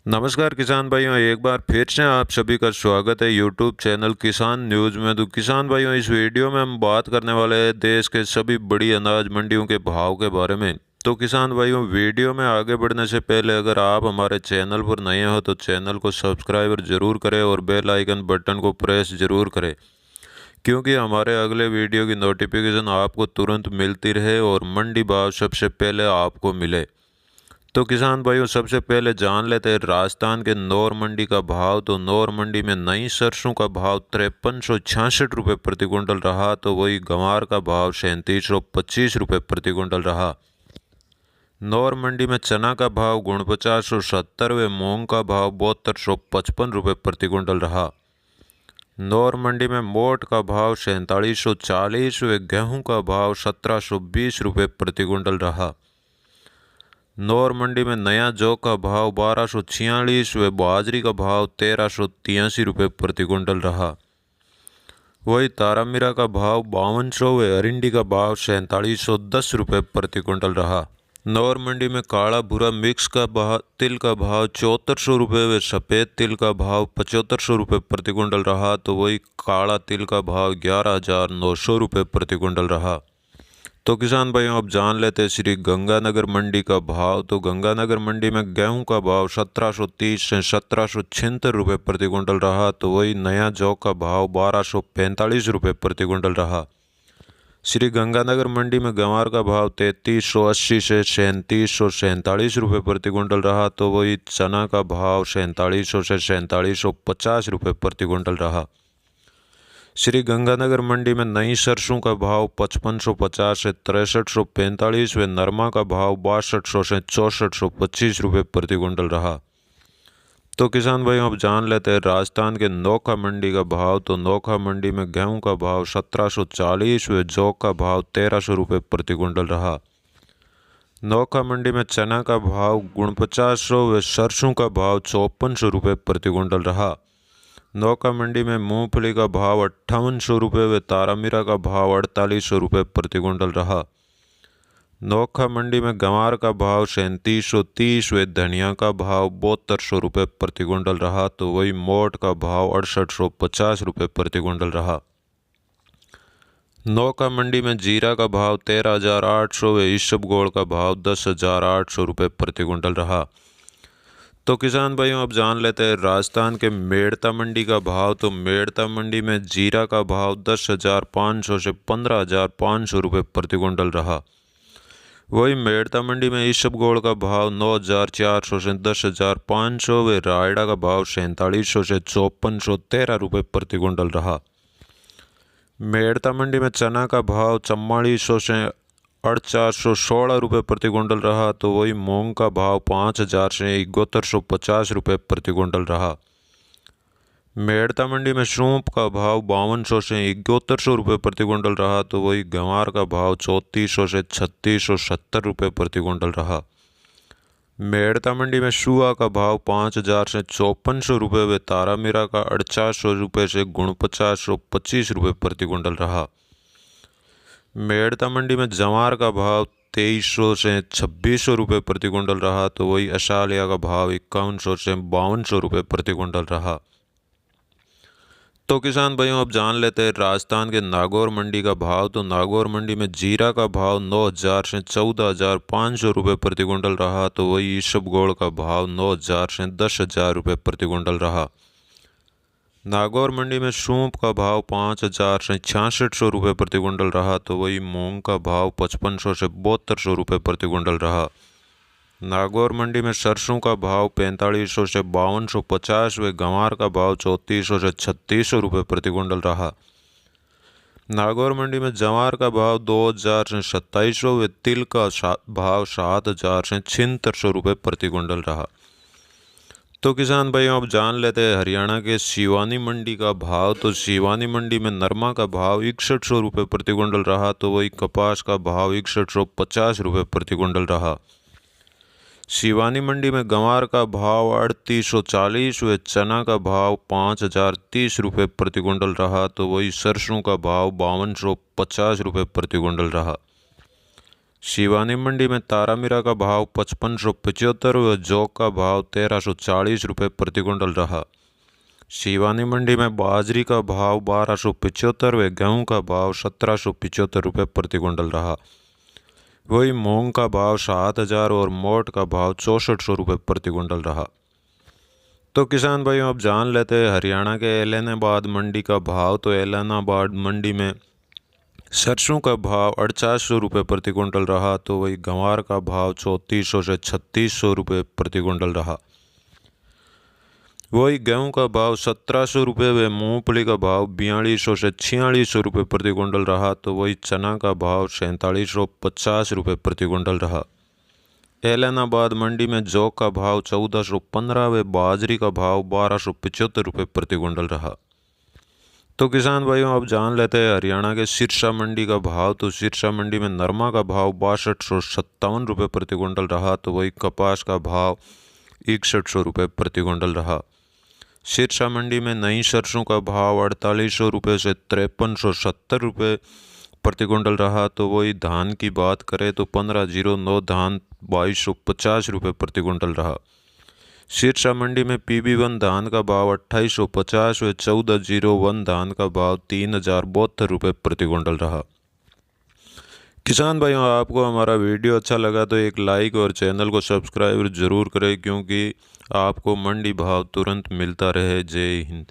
नमस्कार किसान भाइयों, एक बार फिर से आप सभी का स्वागत है यूट्यूब चैनल किसान न्यूज़ में। तो किसान भाइयों, इस वीडियो में हम बात करने वाले हैं देश के सभी बड़ी अनाज मंडियों के भाव के बारे में। तो किसान भाइयों, वीडियो में आगे बढ़ने से पहले अगर आप हमारे चैनल पर नए हो तो चैनल को सब्सक्राइब जरूर करें और बेल आइकन बटन को प्रेस जरूर करें, क्योंकि हमारे अगले वीडियो की नोटिफिकेशन आपको तुरंत मिलती रहे और मंडी भाव सबसे पहले आपको मिले। तो किसान भाइयों, सबसे पहले जान लेते हैं राजस्थान के नौर मंडी का भाव। तो नौर मंडी में नई सरसों का भाव 5366 रुपये प्रति क्विंटल रहा। तो वही गंवार का भाव 3725 रुपये प्रति क्विंटल रहा। नौर मंडी में चना का भाव 4970 व मूंग का भाव 7255 रुपये प्रति क्विंटल रहा। नौर मंडी में मोट का भाव 4740 व गेहूं का भाव 1720 रुपये प्रति क्विंटल रहा। नौर मंडी में नया जौ का भाव 1246 व बाजरी का भाव 1383 रुपये प्रति क्विंटल रहा। वही तारामीरा का भाव 5200 व अरिंडी का भाव 4710 रुपये प्रति क्विंटल रहा। नौर मंडी में काला भूरा मिक्स का भाव तिल का भाव 7400 रुपये व सफ़ेद तिल का भाव 7500 रुपये प्रति क्विंटल रहा। तो वही काला तिल का भाव 11900 रुपये प्रति क्विंटल रहा। तो किसान भाइयों, अब जान लेते हैं श्री गंगानगर मंडी का भाव। तो गंगानगर मंडी में गेहूं का भाव 1730 से 1776 रुपये प्रति क्विंटल रहा। तो वही नया जौ का भाव 1245 रुपये प्रति क्विंटल रहा। श्री गंगानगर मंडी में गंवार का भाव 3380 से 3747 रुपये प्रति क्विंटल रहा। तो वही चना का भाव 4700 से 4750 रुपये प्रति क्विंटल रहा। श्री गंगानगर मंडी में नई सरसों का भाव 5550 से 6345 व नरमा का भाव 6200 से 6425 रुपये प्रति क्विंटल रहा। तो किसान भाइयों, अब जान लेते हैं राजस्थान के नोखा मंडी का भाव। तो नोखा मंडी में गेहूं का भाव 1740 व जौ का भाव 1300 रुपये प्रति क्विंटल रहा। नोखा मंडी में चना का भाव 4900 व सरसों का भाव 5400 रुपये प्रति क्विंटल रहा। नौका मंडी में मूंगफली का भाव 5800 रुपये व तारामीरा का भाव 4800 रुपये प्रति क्विंटल रहा। नौखा मंडी में गंवार का भाव 3730 व धनिया का भाव 7200 रुपये प्रति क्विंटल रहा। तो वही मोट का भाव 6850 रुपये प्रति क्विंटल रहा। नौका मंडी में जीरा का भाव 13800 व इसबगोल का भाव 10800 रुपये प्रति क्विंटल रहा। तो किसान भाइयों, अब जान लेते हैं राजस्थान के मेड़ता मंडी का भाव। तो मेड़ता मंडी में जीरा का भाव 10,500 से 15,500 रुपये प्रति क्विंटल रहा। वही मेड़ता मंडी में इसबगोल का भाव 9,400 से 10,500 व रायडा का भाव 4700 से 5413 रुपये प्रति क्विंटल रहा। मेड़ता मंडी में चना का भाव 4400 से 8,416 रुपये प्रति क्विंटल रहा। तो वही मूंग का भाव 5,000 से 7150 रुपये प्रति क्विंटल रहा। मेड़ता मंडी में सूंप का भाव 5200 से 7100 रुपये प्रति क्विंटल रहा। तो वही गंवार का भाव 3400 से 3670 रुपये प्रति क्विंटल रहा। मेड़ता मंडी में सुआ का भाव 5,000 से 5400 रुपये व तारामीरा का 4800 रुपये से 4925 रुपये प्रति क्विंटल रहा। मेड़ता मंडी में जवार का भाव 2300 से 2600 रुपये प्रति क्विंटल रहा। तो वही अशालिया का भाव 5100 से 5200 रुपये प्रति क्विंटल रहा। तो किसान भाइयों, अब जान लेते हैं राजस्थान के नागौर मंडी का भाव। तो नागौर मंडी में जीरा का भाव 9,000 से 14,500 रुपये प्रति क्विंटल रहा। तो वही इसबगोल का भाव 9,000 से 10,000 रुपये प्रति क्विंटल रहा। नागौर मंडी में सूंप का भाव 5,000 से 6600 रुपये प्रति क्विंटल रहा। तो वही मूंग का भाव 5500 से 7200 रुपये प्रति क्विंटल रहा। नागौर मंडी में सरसों का भाव 4500 से 5250 व गंवार का भाव 3400 से 3600 रुपये प्रति क्विंटल रहा। नागौर मंडी में जवार का भाव 2,000 से 2700 व तिल का भाव 7,000 से 7600 रुपये प्रति क्विंटल रहा। तो किसान भाइयों, अब जान लेते हैं हरियाणा के सिवानी मंडी का भाव। तो सिवानी मंडी में नरमा का भाव 6100 रुपये प्रति क्विंटल रहा। तो वही कपास का भाव 6150 रुपये प्रति क्विंटल रहा। सिवानी मंडी में गंवार का भाव 3840 व चना का भाव 5,030 रुपये प्रति क्विंटल रहा। तो वही सरसों का भाव 5250 रुपये प्रति क्विंटल रहा। शिवानी मंडी में तारामीरा का भाव 5575 व जौ का भाव 1340 रुपये प्रति क्विंटल रहा। शिवानी मंडी में बाजरी का भाव 1275 व गेहूं का भाव 1775 रुपये प्रति क्विंटल रहा। वही मूंग का भाव 7000 और मोट का भाव 6400 रुपये प्रति क्विंटल रहा। तो किसान भाइयों, अब जान लेते हैं हरियाणा के ऐलनाबाद मंडी का भाव। तो ऐलनाबाद मंडी में सरसों का भाव 4800 रुपये प्रति क्विंटल रहा। तो वही गंवार का भाव 3400 से 3600 रुपये प्रति क्विंटल रहा। वही गेहूं का भाव 1700 रुपये व मूंगफली का भाव 4200 से 4600 रुपये प्रति क्विंटल रहा। तो वही चना का भाव 4750 रुपये प्रति क्विंटल रहा। ऐलनाबाद मंडी में जौ का भाव 1415 व बाजरी का भाव 1275 रुपये प्रति क्विंटल रहा। तो किसान भाइयों, अब जान लेते हैं हरियाणा के सिरसा मंडी का भाव। तो सिरसा मंडी में नरमा का भाव 6257 रुपये प्रति क्विंटल रहा। तो वही कपास का भाव 6100 रुपये प्रति क्विंटल रहा। सिरसा मंडी में नई सरसों का भाव 4800 रुपये से 5370 रुपये प्रति क्विंटल रहा। तो वही धान की बात करें तो 1509 धान 2250 रुपये प्रति क्विंटल रहा। सिरसा मंडी में PB1 धान का भाव 2850 व 1401 धान का भाव 3072 रुपये प्रति क्विंटल रहा। किसान भाइयों, आपको हमारा वीडियो अच्छा लगा तो एक लाइक और चैनल को सब्सक्राइब ज़रूर करें, क्योंकि आपको मंडी भाव तुरंत मिलता रहे। जय हिंद।